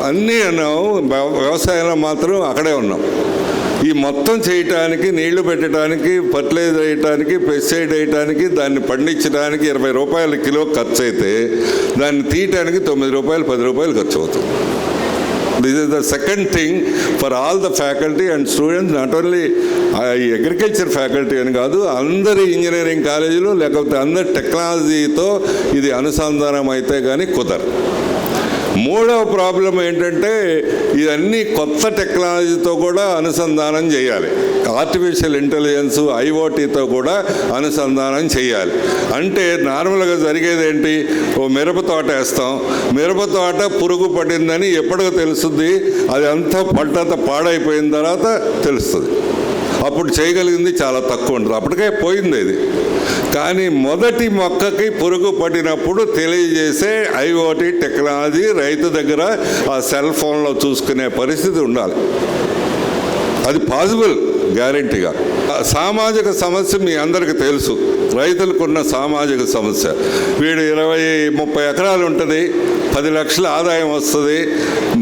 అన్నీ ఉన్నాం. వ్యవసాయంలో మాత్రం అక్కడే ఉన్నాం. ఈ మొత్తం చేయటానికి, నీళ్లు పెట్టడానికి, ఫర్టిలైజర్ వేయటానికి, పెస్టిసైడ్ వేయటానికి, దాన్ని పండించడానికి 20 రూపాయల కిలో ఖర్చు అయితే, దాన్ని తీయటానికి 9 రూపాయలు 10 రూపాయలు ఖర్చు అవుతుంది. This is the second thing for all the faculty and students, not only agriculture faculty అని కాదు, అందరి ఇంజనీరింగ్ కాలేజీలు లేకపోతే అందరి టెక్నాలజీతో ఇది అనుసంధానం అయితే కానీ కుదరదు. మూడవ ప్రాబ్లం ఏంటంటే, ఇవన్నీ కొత్త టెక్నాలజీతో కూడా అనుసంధానం చేయాలి. ఆర్టిఫిషియల్ ఇంటెలిజెన్స్, ఐఓటీతో కూడా అనుసంధానం చేయాలి. అంటే నార్మల్గా జరిగేది ఏంటి, ఓ మిరప తోట వేస్తాం, మిరప తోట పురుగు పడిందని ఎప్పటికో తెలుస్తుంది, అది అంతా పంటంతా పాడైపోయిన తర్వాత తెలుస్తుంది. అప్పుడు చేయగలిగింది చాలా తక్కువ ఉంటుంది, అప్పటికే పోయింది ఇది. కానీ మొదటి మొక్కకి పురుగు పడినప్పుడు తెలియజేసే ఐఓటీ టెక్నాలజీ రైతు దగ్గర ఆ సెల్ ఫోన్లో చూసుకునే పరిస్థితి ఉండాలి. అది పాసిబుల్ గ్యారెంటీగా. సామాజిక సమస్య మీ అందరికీ తెలుసు, రైతులకున్న సామాజిక సమస్య. వీడు 20-30 ఎకరాలు ఉంటుంది, 10 లక్షల ఆదాయం వస్తుంది,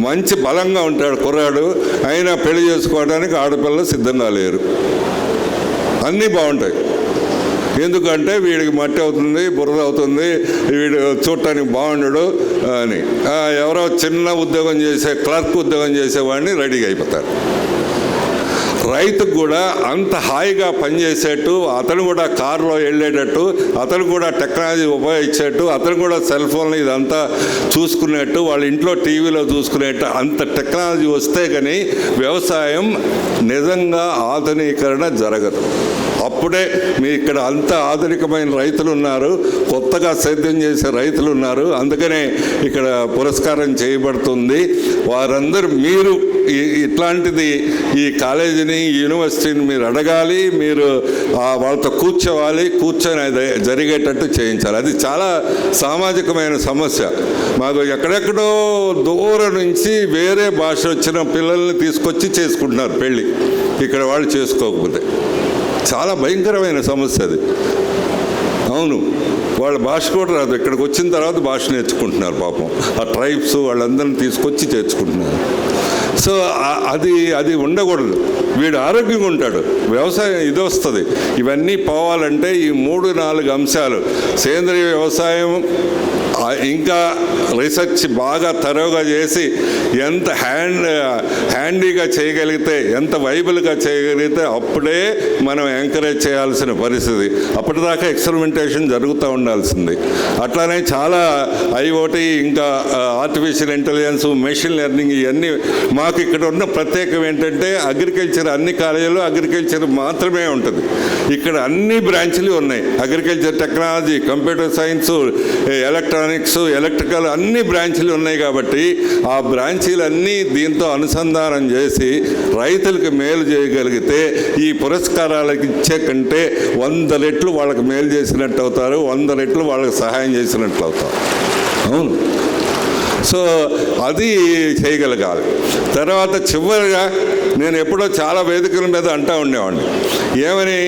మంచి బలంగా ఉంటాడు కుర్రాడు, అయినా పెళ్లి చేసుకోవడానికి ఆడపిల్లలు సిద్ధంగా లేరు. అన్నీ బాగుంటాయి, ఎందుకంటే వీడికి మట్టి అవుతుంది, బురద అవుతుంది, వీడు చూడటానికి బాగుండడు అని ఎవరో చిన్న ఉద్యోగం చేసే, క్లర్క్ ఉద్యోగం చేసేవాడిని రెడీగా అయిపోతారు. రైతుకు కూడా అంత హాయిగా పనిచేసేట్టు, అతను కూడా కారులో వెళ్ళేటట్టు, అతను కూడా టెక్నాలజీ ఉపయోగించేట్టు, అతను కూడా సెల్ ఫోన్లో ఇదంతా చూసుకునేట్టు, వాళ్ళ ఇంట్లో టీవీలో చూసుకునేట్టు అంత టెక్నాలజీ వస్తే కానీ వ్యవసాయం నిజంగా ఆధునీకరణ జరగదు. అప్పుడే మీ ఇక్కడ అంత ఆధునికమైన రైతులు ఉన్నారు, కొత్తగా సేద్యం చేసే రైతులు ఉన్నారు, అందుకనే ఇక్కడ పురస్కారం చేయబడుతుంది. వారందరూ మీరు ఇట్లాంటిది ఈ కాలేజీని యూనివర్సిటీని మీరు అడగాలి, మీరు వాళ్ళతో కూర్చోవాలి, కూర్చొని అది జరిగేటట్టు చేయించాలి. అది చాలా సామాజికమైన సమస్య. మాకు ఎక్కడెక్కడో దూరం నుంచి వేరే భాష వచ్చిన పిల్లల్ని తీసుకొచ్చి చేసుకుంటున్నారు పెళ్ళి, ఇక్కడ వాళ్ళు చేసుకోకపోతే. చాలా భయంకరమైన సమస్య అది. అవును, వాళ్ళ భాష కూడా రాదు, ఇక్కడికి వచ్చిన తర్వాత భాష నేర్చుకుంటున్నారు పాపం. ఆ ట్రైబ్స్ వాళ్ళందరినీ తీసుకొచ్చి చేర్చుకుంటున్నారు. సో అది ఉండకూడదు. వీడు ఆరోగ్యంగా ఉంటాడు, వ్యవసాయం ఇది వస్తుంది. ఇవన్నీ పోవాలంటే ఈ 3-4 అంశాలు, సేంద్రియ వ్యవసాయం ఇంకా రీసెర్చ్ బాగా తరోగా చేసి ఎంత హ్యాండీగా చేయగలిగితే, ఎంత వైబుల్గా చేయగలిగితే అప్పుడే మనం ఎంకరేజ్ చేయాల్సిన పరిస్థితి. అప్పటిదాకా ఎక్స్పెరిమెంటేషన్ జరుగుతూ ఉండాల్సింది. అట్లానే చాలా IoT, ఇంకా ఆర్టిఫిషియల్ ఇంటెలిజెన్స్, మెషిన్ లెర్నింగ్, ఇవన్నీ మాకు ఇక్కడ ఉన్న ప్రత్యేకం ఏంటంటే అగ్రికల్చర్ అన్ని కాలేజీలో అగ్రికల్చర్ మాత్రమే ఉంటుంది. ఇక్కడ అన్ని బ్రాంచ్లు ఉన్నాయి. Agriculture technology, computer science, electronics, electrical అన్ని బ్రాంచీలు ఉన్నాయి. కాబట్టి ఆ బ్రాంచీలన్నీ దీంతో అనుసంధానం చేసి రైతులకు మేలు చేయగలిగితే ఈ పురస్కారాలకు ఇచ్చే కంటే 100 రెట్లు వాళ్ళకి మేలు చేసినట్టు అవుతారు, 100 రెట్లు వాళ్ళకి సహాయం చేసినట్లు అవుతారు. అవును, సో అది చేయగలగాలి. తర్వాత చివరిగా నేను ఎప్పుడో చాలా వేదికల మీద అంటూ ఉండేవాడిని, ఏమని,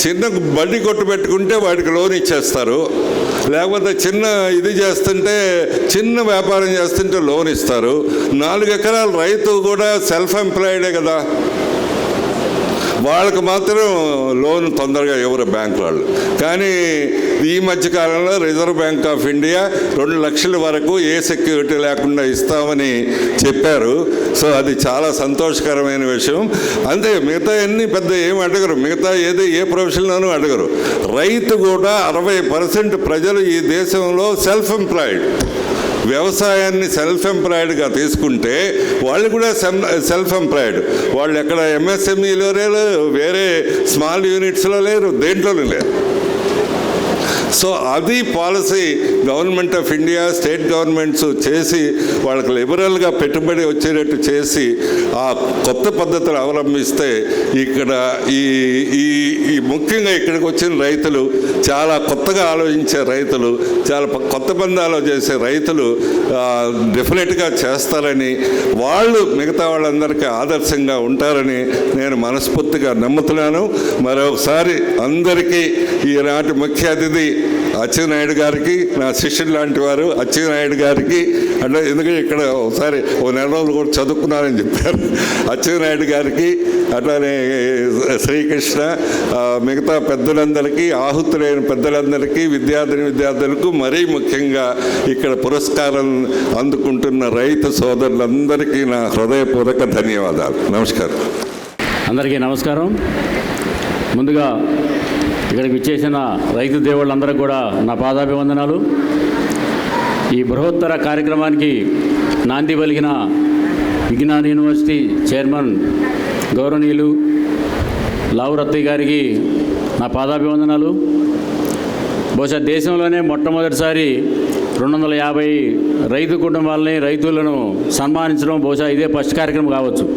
చిన్న బడ్డీ కొట్టు పెట్టుకుంటే వాడికి లోన్ ఇచ్చేస్తారు, లేకపోతే చిన్న ఇది చేస్తుంటే, చిన్న వ్యాపారం చేస్తుంటే లోన్ ఇస్తారు. 4 ఎకరాల రైతు కూడా సెల్ఫ్ ఎంప్లాయిడే కదా, వాళ్ళకి మాత్రం లోన్ తొందరగా ఎవరు బ్యాంకు వాళ్ళు. కానీ ఈ మధ్యకాలంలో రిజర్వ్ బ్యాంక్ ఆఫ్ ఇండియా 2 లక్షల వరకు ఏ సెక్యూరిటీ లేకుండా ఇస్తామని చెప్పారు. సో అది చాలా సంతోషకరమైన విషయం. అంతే, మిగతా అన్ని పెద్ద ఏమి అడగరు, మిగతా ఏ ప్రొఫెషన్లోనూ అడగరు. రైతు కూడా 60% ప్రజలు ఈ దేశంలో సెల్ఫ్ ఎంప్లాయిడ్. వ్యవసాయాన్ని సెల్ఫ్ ఎంప్లాయిడ్గా తీసుకుంటే వాళ్ళు కూడా సెల్ఫ్ ఎంప్లాయిడ్. వాళ్ళు ఎక్కడ MSMEలో లేరు, వేరే స్మాల్ యూనిట్స్లో లేరు, దేంట్లోనూ లేరు. సో అది policy government of India, state governments చేసి వాళ్ళకి లిబరల్గా పెట్టుబడి వచ్చేటట్టు చేసి ఆ కొత్త పద్ధతులు అవలంబిస్తే ఇక్కడ ఈ ముఖ్యంగా ఇక్కడికి వచ్చిన రైతులు, చాలా కొత్తగా ఆలోచించే రైతులు, చాలా కొత్త బంధాలు చేసే రైతులు డెఫినెట్గా చేస్తారని, వాళ్ళు మిగతా వాళ్ళందరికీ ఆదర్శంగా ఉంటారని నేను మనస్ఫూర్తిగా నమ్ముతున్నాను. మరొకసారి అందరికీ ఈనాటి ముఖ్య అతిథి అచ్చెన్నాయుడు గారికి, నా శిష్యుడు లాంటి వారు అచ్చెన్నాయుడు గారికి, అంటే ఎందుకంటే ఇక్కడ ఒకసారి 1 నెల రోజులు కూడా చదువుకున్నారని చెప్పారు, అచ్చెన్నాయుడు గారికి, అట్లానే శ్రీకృష్ణ, మిగతా పెద్దలందరికీ, ఆహుతులైన పెద్దలందరికీ, విద్యార్థులకు, మరీ ముఖ్యంగా ఇక్కడ పురస్కారం అందుకుంటున్న రైతు సోదరులందరికీ నా హృదయపూర్వక ధన్యవాదాలు. నమస్కారం. అందరికీ నమస్కారం. ముందుగా ఇక్కడికి విచ్చేసిన రైతు దేవుళ్ళందరికీ కూడా నా పాదాభివందనాలు. ఈ బృహత్తర కార్యక్రమానికి నాంది పలికిన విజ్ఞాన యూనివర్సిటీ చైర్మన్ గౌరవనీయులు లావు రత్తయ్య గారికి నా పాదాభివందనాలు. బహుశా దేశంలోనే మొట్టమొదటిసారి 250 రైతు కుటుంబాలని, రైతులను సన్మానించడం బహుశా ఇదే ఫస్ట్ కార్యక్రమం కావచ్చు.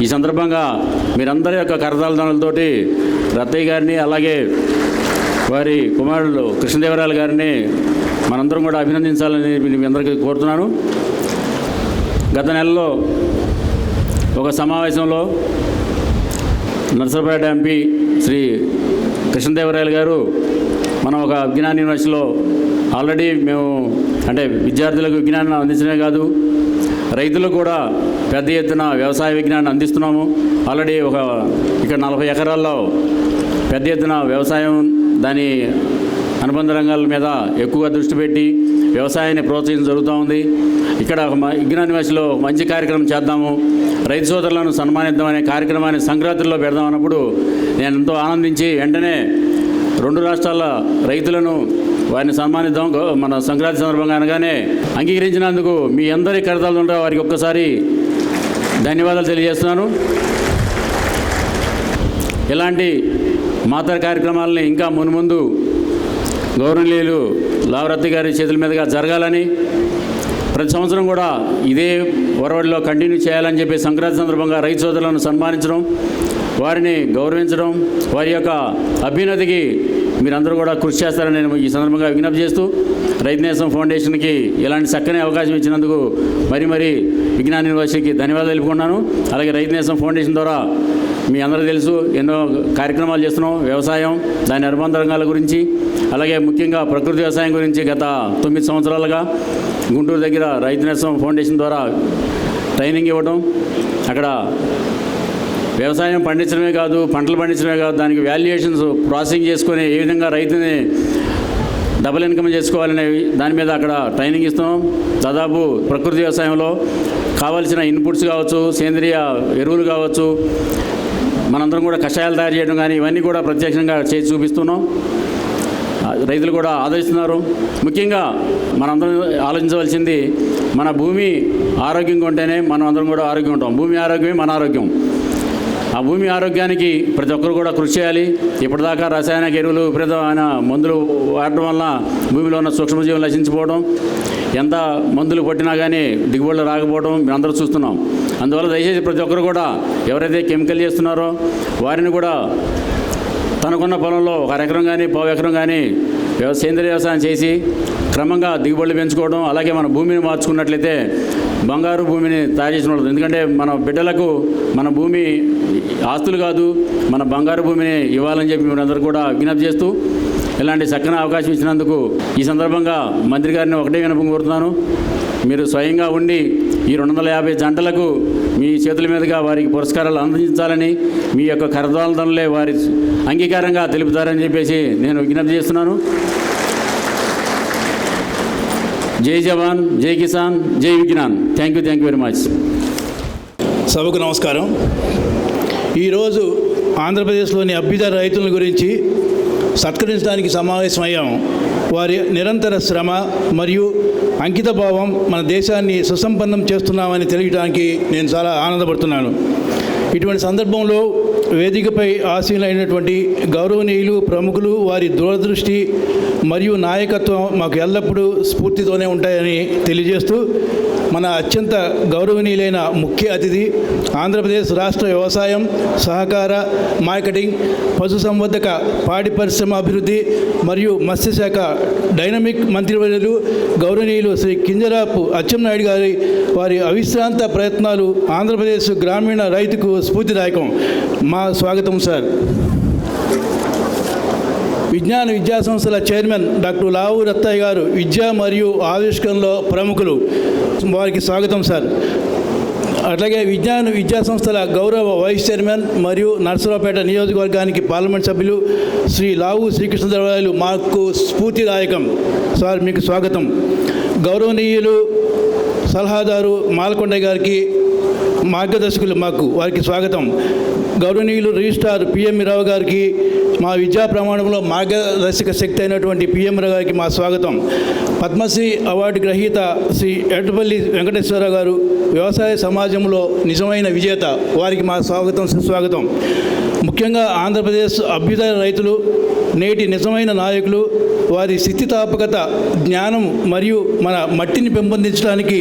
ఈ సందర్భంగా మీరందరి యొక్క కరతాళతోటి రత్తయ్య గారిని, అలాగే వారి కుమారుడు కృష్ణదేవరాయలు గారిని మనందరం కూడా అభినందించాలని మీ అందరికీ కోరుతున్నాను. గత నెలలో ఒక సమావేశంలో నర్సరావుపేట ఎంపీ శ్రీ కృష్ణదేవరాయలు గారు, మనం ఒక విజ్ఞాన యూనివర్సిటీలో ఆల్రెడీ మేము అంటే విద్యార్థులకు విజ్ఞానం అందించడమే కాదు, రైతులకు కూడా పెద్ద ఎత్తున వ్యవసాయ విజ్ఞానాన్ని అందిస్తున్నాము. ఆల్రెడీ ఇక్కడ 40 ఎకరాల్లో పెద్ద ఎత్తున వ్యవసాయం, దాని అనుబంధ రంగాల మీద ఎక్కువగా దృష్టి పెట్టి వ్యవసాయాన్ని ప్రోత్సహించడం జరుగుతూ ఉంది. ఇక్కడ విజ్ఞాన యూనివర్సిటీలో మంచి కార్యక్రమం చేద్దాము, రైతు సోదరులను సన్మానిద్దామనే కార్యక్రమాన్ని సంక్రాంతిలో పెడదామన్నప్పుడు నేను ఎంతో ఆనందించి వెంటనే 2 రాష్ట్రాల రైతులను వారిని సన్మానిద్దాం మన సంక్రాంతి సందర్భంగా అనగానే అంగీకరించినందుకు మీ అందరి కరతాలతో వారికి ఒక్కసారి ధన్యవాదాలు తెలియజేస్తున్నాను. ఇలాంటి మాతర కార్యక్రమాలని ఇంకా మున్ముందు గౌరవనీయులు లావరత్తి గారి చేతుల మీదుగా జరగాలని, ప్రతి సంవత్సరం కూడా ఇదే ఒరవడిలో కంటిన్యూ చేయాలని చెప్పి సంక్రాంతి సందర్భంగా రైతు సోదరులను సన్మానించడం, వారిని గౌరవించడం, వారి యొక్క అభ్యున్నతికి మీరందరూ కూడా కృషి చేస్తారని నేను ఈ సందర్భంగా విజ్ఞప్తి చేస్తూ, రైతు నేస్తం ఫౌండేషన్కి ఇలాంటి చక్కని అవకాశం ఇచ్చినందుకు మరీ విజ్ఞాన యూనివర్సిటీకి ధన్యవాదాలు తెలుపుకున్నాను. అలాగే రైతు నేస్తం ఫౌండేషన్ ద్వారా మీ అందరూ తెలుసు ఎన్నో కార్యక్రమాలు చేస్తున్నాం. వ్యవసాయం, దాని అనుబంధ రంగాల గురించి, అలాగే ముఖ్యంగా ప్రకృతి వ్యవసాయం గురించి గత 9 సంవత్సరాలుగా గుంటూరు దగ్గర రైతు నేస్తం ఫౌండేషన్ ద్వారా ట్రైనింగ్ ఇవ్వడం, అక్కడ వ్యవసాయం పండించడమే కాదు, పంటలు పండించడమే కాదు, దానికి వాల్యుయేషన్స్ ప్రాసెసింగ్ చేసుకొని ఏ విధంగా రైతుని డబుల్ ఇన్కమ్ చేసుకోవాలనే దాని మీద అక్కడ ట్రైనింగ్ ఇస్తున్నాం. దాదాపు ప్రకృతి వ్యవసాయంలో కావాల్సిన ఇన్పుట్స్ కావచ్చు, సేంద్రియ ఎరువులు కావచ్చు, మనందరం కూడా కషాయాలు తయారు చేయడం కానీ ఇవన్నీ కూడా ప్రత్యక్షంగా చేసి చూపిస్తున్నాం. రైతులు కూడా ఆదరిస్తున్నారు. ముఖ్యంగా మనందరం ఆలోచించవలసింది, మన భూమి ఆరోగ్యంగా ఉంటేనే మనం అందరం కూడా ఆరోగ్యంగా ఉంటాం. భూమి ఆరోగ్యమే మన ఆరోగ్యం. ఆ భూమి ఆరోగ్యానికి ప్రతి ఒక్కరు కూడా కృషి చేయాలి. ఇప్పటిదాకా రసాయనిక ఎరువులు, విపరీతమైన మందులు వాడటం వల్ల భూమిలో ఉన్న సూక్ష్మజీవులు నశించిపోవడం, ఎంత మందులు కొట్టినా కానీ దిగుబడులు రాకపోవడం అందరూ చూస్తున్నాం. అందువల్ల దయచేసి ప్రతి ఒక్కరు కూడా ఎవరైతే కెమికల్ చేస్తున్నారో వారిని కూడా తనకున్న పొలంలో 1 ఎకరం కానీ 1/2 ఎకరం కానీ సేంద్రియ వ్యవసాయం చేసి క్రమంగా దిగుబడులు పెంచుకోవడం, అలాగే మన భూమిని మార్చుకున్నట్లయితే బంగారు భూమిని తయారు చేసిన వాళ్ళు. ఎందుకంటే మన బిడ్డలకు మన భూమి ఆస్తులు కాదు, మన బంగారు భూమిని ఇవ్వాలని చెప్పి మీరందరూ కూడా విజ్ఞప్తి చేస్తూ, ఇలాంటి చక్కని అవకాశం ఇచ్చినందుకు ఈ సందర్భంగా మంత్రి గారిని ఒకటే వినపం కోరుతున్నాను. మీరు స్వయంగా ఉండి ఈ 250 జంటలకు మీ చేతుల మీదుగా వారికి పురస్కారాలు అందించాలని, మీ యొక్క కరదాలే వారి అంగీకారంగా తెలుపుతారని చెప్పేసి నేను విజ్ఞప్తి చేస్తున్నాను. జై జవాన్, జై కిసాన్, జై విజ్ఞాన్. Thank you very much. సభకు నమస్కారం. ఈరోజు ఆంధ్రప్రదేశ్లోని అభ్యుదయ రైతుల గురించి సత్కరించడానికి సమావేశమయ్యాం. వారి నిరంతర శ్రమ మరియు అంకితభావం మన దేశాన్ని సుసంపన్నం చేస్తున్నామని తెలియడానికి నేను చాలా ఆనందపడుతున్నాను. ఇటువంటి సందర్భంలో వేదికపై ఆసీనులైనటువంటి గౌరవనీయులు, ప్రముఖులు, వారి దూరదృష్టి మరియు నాయకత్వం మాకు ఎల్లప్పుడూ స్ఫూర్తితోనే ఉంటాయని తెలియజేస్తూ, మన అత్యంత గౌరవనీయులైన ముఖ్య అతిథి ఆంధ్రప్రదేశ్ రాష్ట్ర వ్యవసాయం, సహకార, మార్కెటింగ్, పశుసంవర్ధక, పాడి పరిశ్రమ అభివృద్ధి మరియు మత్స్యశాఖ డైనమిక్ మంత్రివర్యులు గౌరవనీయులు శ్రీ కింజరాపు అచ్చెన్నాయుడు గారి వారి అవిశ్రాంత ప్రయత్నాలు ఆంధ్రప్రదేశ్ గ్రామీణ రైతుకు స్ఫూర్తిదాయకం. మా స్వాగతం సార్. విజ్ఞాన విద్యా సంస్థల చైర్మన్ డాక్టర్ లావు రత్తయ్య గారు విద్య మరియు ఆవిష్కరణలో ప్రముఖులు, వారికి స్వాగతం సార్. అట్లాగే విజ్ఞాన విద్యా సంస్థల గౌరవ వైస్ చైర్మన్ మరియు నర్సరావుపేట నియోజకవర్గానికి పార్లమెంట్ సభ్యులు శ్రీ లావు శ్రీకృష్ణదేవరాయలు మాకు స్ఫూర్తిదాయకం సార్, మీకు స్వాగతం. గౌరవనీయులు సలహాదారు మాల్కొండ గారికి మార్గదర్శకులు వారికి స్వాగతం. గౌరవనీయులు రిజిస్ట్రార్ పిఎం రావు గారికి, మా విద్యా ప్రమాణంలో మార్గదర్శక శక్తి అయినటువంటి పిఎం రావు గారికి మా స్వాగతం. పద్మశ్రీ అవార్డు గ్రహీత శ్రీ ఎడపల్లి వెంకటేశ్వరరావు గారు వ్యవసాయ సమాజంలో నిజమైన విజేత, వారికి మా స్వాగతం, సుస్వాగతం. ముఖ్యంగా ఆంధ్రప్రదేశ్ అభ్యుదయ రైతులు నేటి నిజమైన నాయకులు, వారి స్థితిస్థాపకత, జ్ఞానం మరియు మన మట్టిని పెంపొందించడానికి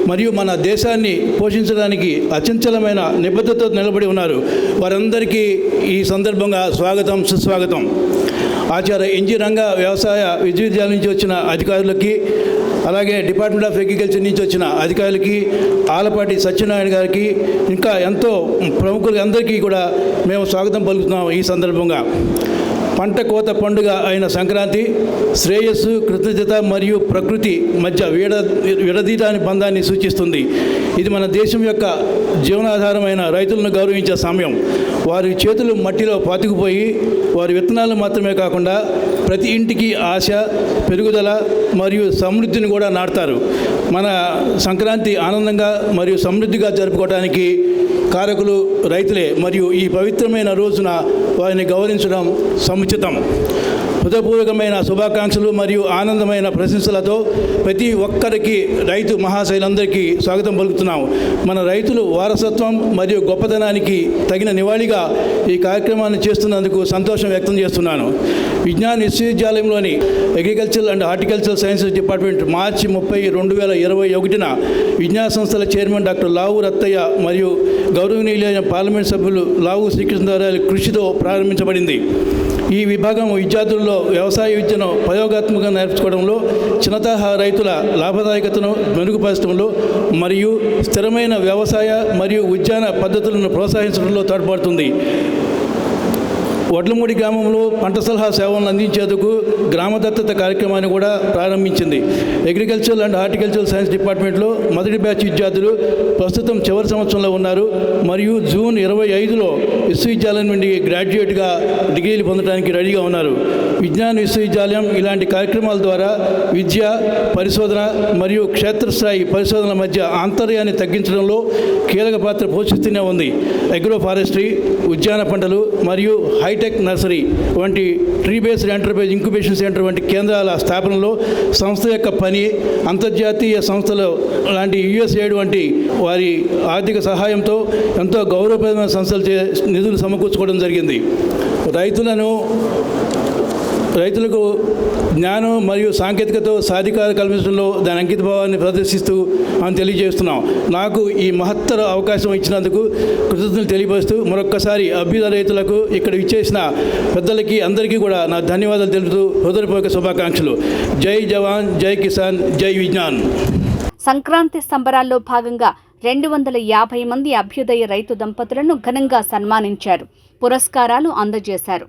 మరియు మన దేశాన్ని పోషించడానికి అచంచలమైన నిబద్ధతతో నిలబడి ఉన్నారు. వారందరికీ ఈ సందర్భంగా స్వాగతం, సుస్వాగతం. ఆచార్య ఎన్జి రంగా వ్యవసాయ విశ్వవిద్యాలయం నుంచి వచ్చిన అధికారులకి, అలాగే డిపార్ట్మెంట్ ఆఫ్ అగ్రికల్చర్ నుంచి వచ్చిన అధికారులకి, ఆలపాటి సత్యనారాయణ గారికి, ఇంకా ఎంతో ప్రముఖులకి అందరికీ కూడా మేము స్వాగతం పలుకుతున్నాం. ఈ సందర్భంగా పంట కోత పండుగ అయిన సంక్రాంతి శ్రేయస్సు, కృతజ్ఞత మరియు ప్రకృతి మధ్య విడదీయని బంధాన్ని సూచిస్తుంది. ఇది మన దేశం యొక్క జీవనాధారమైన రైతులను గౌరవించే సమయం. వారి చేతులు మట్టిలో పాతుకుపోయి వారి విత్తనాలు మాత్రమే కాకుండా ప్రతి ఇంటికి ఆశ, పెరుగుదల మరియు సమృద్ధిని కూడా నాటుతారు. మన సంక్రాంతి ఆనందంగా మరియు సమృద్ధిగా జరుపుకోవడానికి కారకులు రైతులే, మరియు ఈ పవిత్రమైన రోజున వారిని గౌరవించడం సముచితం. హృదయపూర్వకమైన శుభాకాంక్షలు మరియు ఆనందమైన ప్రశంసలతో ప్రతి ఒక్కరికి రైతు మహాశైలందరికీ స్వాగతం పలుకుతున్నాం. మన రైతులు వారసత్వం మరియు గొప్పతనానికి తగిన నివాళిగా ఈ కార్యక్రమాన్ని చేస్తున్నందుకు సంతోషం వ్యక్తం చేస్తున్నాను. విజ్ఞాన్ విశ్వవిద్యాలయంలోని agriculture and horticulture sciences department March 30, 2021న విజ్ఞాన సంస్థల చైర్మన్ డాక్టర్ లావు రత్తయ్య మరియు గౌరవనీయులైన పార్లమెంట్ సభ్యులు లావు శ్రీకృష్ణదేవరాయల కృషితో ప్రారంభించబడింది. ఈ విభాగం విద్యార్థుల్లో వ్యవసాయ విద్యను ప్రయోగాత్మకంగా నేర్చుకోవడంలో, చిన్నతరహా రైతుల లాభదాయకతను మెరుగుపరచడంలో మరియు స్థిరమైన వ్యవసాయ మరియు ఉద్యాన పద్ధతులను ప్రోత్సహించడంలో తోడ్పడుతుంది. వడ్లమూడి గ్రామంలో పంట సలహా సేవలను అందించేందుకు గ్రామ దత్తత కార్యక్రమాన్ని కూడా ప్రారంభించింది. అగ్రికల్చర్ అండ్ హార్టికల్చర్ సైన్స్ డిపార్ట్మెంట్లో మొదటి బ్యాచ్ విద్యార్థులు ప్రస్తుతం చివరి సంవత్సరంలో ఉన్నారు మరియు జూన్ 25లో విశ్వవిద్యాలయం నుండి గ్రాడ్యుయేట్గా డిగ్రీలు పొందడానికి రెడీగా ఉన్నారు. విజ్ఞాన్ విశ్వవిద్యాలయం ఇలాంటి కార్యక్రమాల ద్వారా విద్య, పరిశోధన మరియు క్షేత్రస్థాయి పరిశోధనల మధ్య ఆంతర్యాన్ని తగ్గించడంలో కీలక పాత్ర పోషిస్తూనే ఉంది. అగ్రో ఫారెస్ట్రీ, ఉద్యాన పంటలు మరియు హైటెక్ నర్సరీ వంటి tree based enterprise incubation centre వంటి కేంద్రాల స్థాపనలో సంస్థ యొక్క పని అంతర్జాతీయ సంస్థలు లాంటి USAID వంటి వారి ఆర్థిక సహాయంతో ఎంతో గౌరవప్రదమైన సంస్థలు నిధులు సమకూర్చుకోవడం జరిగింది. రైతులకు జ్ఞానం మరియు సాంకేతికతో సాధికార కల్పించడంలో దాని అంకిత భావాన్ని ప్రదర్శిస్తూ మనం తెలియజేస్తున్నాం. నాకు ఈ మహత్తర అవకాశం ఇచ్చినందుకు కృతజ్ఞతలు తెలియపరుస్తూ మరొక్కసారి అభ్యుదయ రైతులకు ఇక్కడ ఇచ్చేసిన పెద్దలకి అందరికీ కూడా నా ధన్యవాదాలు తెలుపుతూ హృదయపూర్వక శుభాకాంక్షలు. జై జవాన్, జై కిసాన్, జై విజ్ఞాన్. సంక్రాంతి సంబరాల్లో భాగంగా 250 మంది అభ్యుదయ రైతు దంపతులను ఘనంగా సన్మానించారు. పురస్కారాలు అందజేశారు.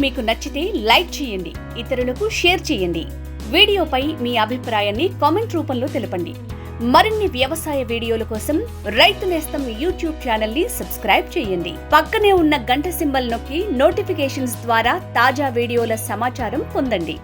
మీకు నచ్చితే లైక్ చేయండి, ఇతరులకు షేర్ చేయండి. వీడియోపై మీ అభిప్రాయాన్ని కామెంట్ రూపంలో తెలపండి. మరిన్ని వ్యవసాయ వీడియోల కోసం రైతు నేస్తం యూట్యూబ్ ఛానల్ ని సబ్స్క్రైబ్ చేయండి. పక్కనే ఉన్న గంట సింబల్ నొక్కి నోటిఫికేషన్స్ ద్వారా తాజా వీడియోల సమాచారం పొందండి.